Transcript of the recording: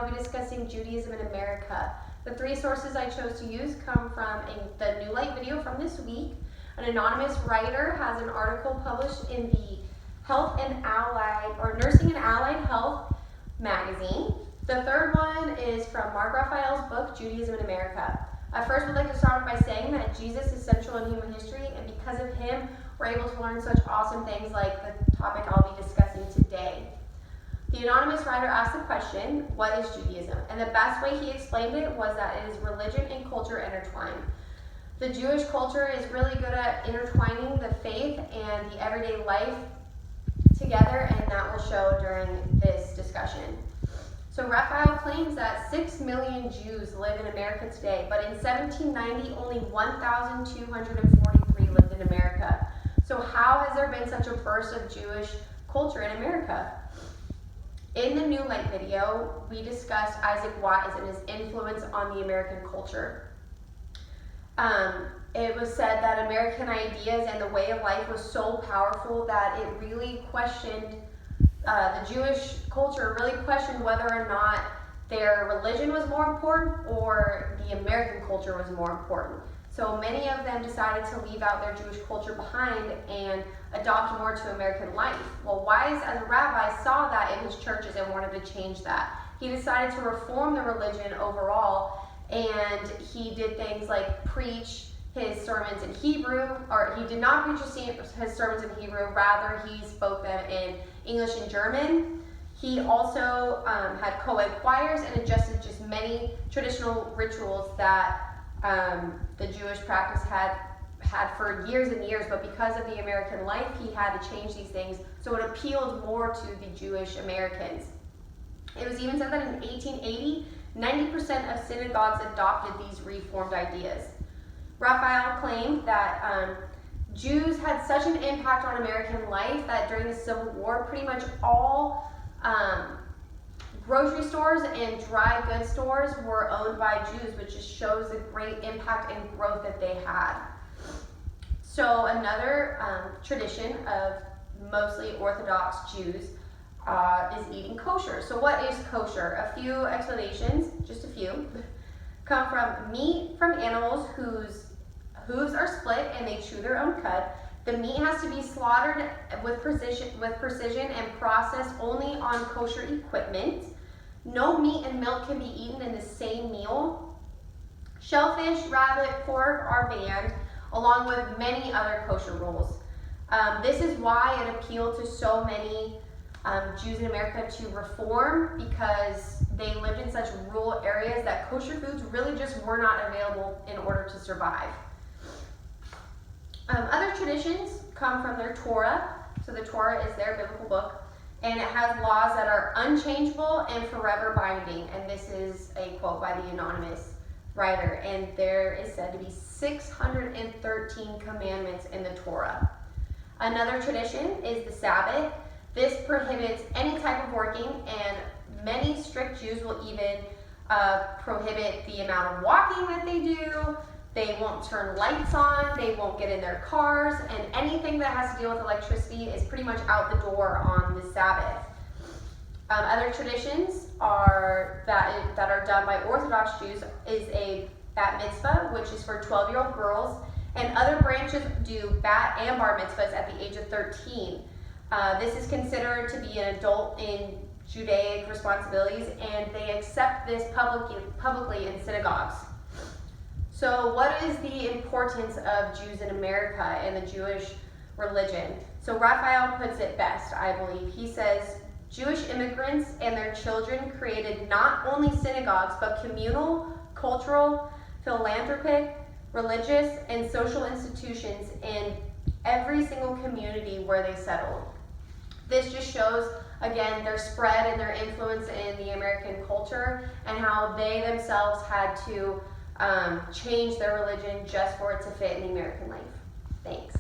will be discussing Judaism in America. The 3 sources I chose to use come from the New Light video from this week. An anonymous writer has an article published in the Health and Allied, or Nursing and Allied Health magazine. The third one is from Mark Raphael's book, Judaism in America. I first would like to start by saying that Jesus is central in human history, and because of him, we're able to learn such awesome things like the topic I'll be discussing today. The anonymous writer asked the question, what is Judaism? And the best way he explained it was that it is religion and culture intertwined. The Jewish culture is really good at intertwining the faith and the everyday life together, and that will show during this discussion. So Raphael claims that 6 million Jews live in America today, but in 1790, only 1,243 lived in America. So how has there been such a burst of Jewish culture in America? In the New Light video, we discussed Isaac Watts and his influence on the American culture. It was said that American ideas and the way of life was so powerful that it really questioned, the Jewish culture really questioned whether or not their religion was more important or the American culture was more important. So many of them decided to leave out their Jewish culture behind and adopt more to American life. Well, Wise, as a rabbi, saw that in his churches and wanted to change that. He decided to reform the religion overall, and he did things like preach his sermons in Hebrew, or he did not preach his sermons in Hebrew, rather he spoke them in English and German. He also had co-ed choirs and adjusted just many traditional rituals that the Jewish practice had for years and years, but because of the American life, he had to change these things, so it appealed more to the Jewish Americans. It was even said that in 1880, 90% of synagogues adopted these reformed ideas. Raphael claimed that Jews had such an impact on American life that during the Civil War, pretty much all grocery stores and dry goods stores were owned by Jews, which just shows the great impact and growth that they had. So another tradition of mostly Orthodox Jews is eating kosher. So what is kosher? A few explanations, just a few, come from meat from animals whose hooves are split and they chew their own cud. The meat has to be slaughtered with precision and processed only on kosher equipment. No meat and milk can be eaten in the same meal. Shellfish, rabbit, pork are banned, along with many other kosher rules. This is why it appealed to so many Jews in America to reform, because they lived in such rural areas that kosher foods really just were not available in order to survive. Other traditions come from their Torah. So the Torah is their biblical book, and it has laws that are unchangeable and forever binding. And this is a quote by the anonymous writer. And there is said to be 613 commandments in the Torah. Another tradition is the Sabbath. This prohibits any type of working, and many strict Jews will even prohibit the amount of walking that they do. They won't turn lights on, they won't get in their cars, and anything that has to deal with electricity is pretty much out the door on the Sabbath. Other traditions that are done by Orthodox Jews is a bat mitzvah, which is for 12-year-old girls, and other branches do bat and bar mitzvahs at the age of 13. This is considered to be an adult in Judaic responsibilities, and they accept this publicly in synagogues. So what is the importance of Jews in America and the Jewish religion? So Raphael puts it best, I believe. He says, Jewish immigrants and their children created not only synagogues, but communal, cultural, philanthropic, religious, and social institutions in every single community where they settled. This just shows, again, their spread and their influence in the American culture and how they themselves had to change their religion just for it to fit in the American life. Thanks.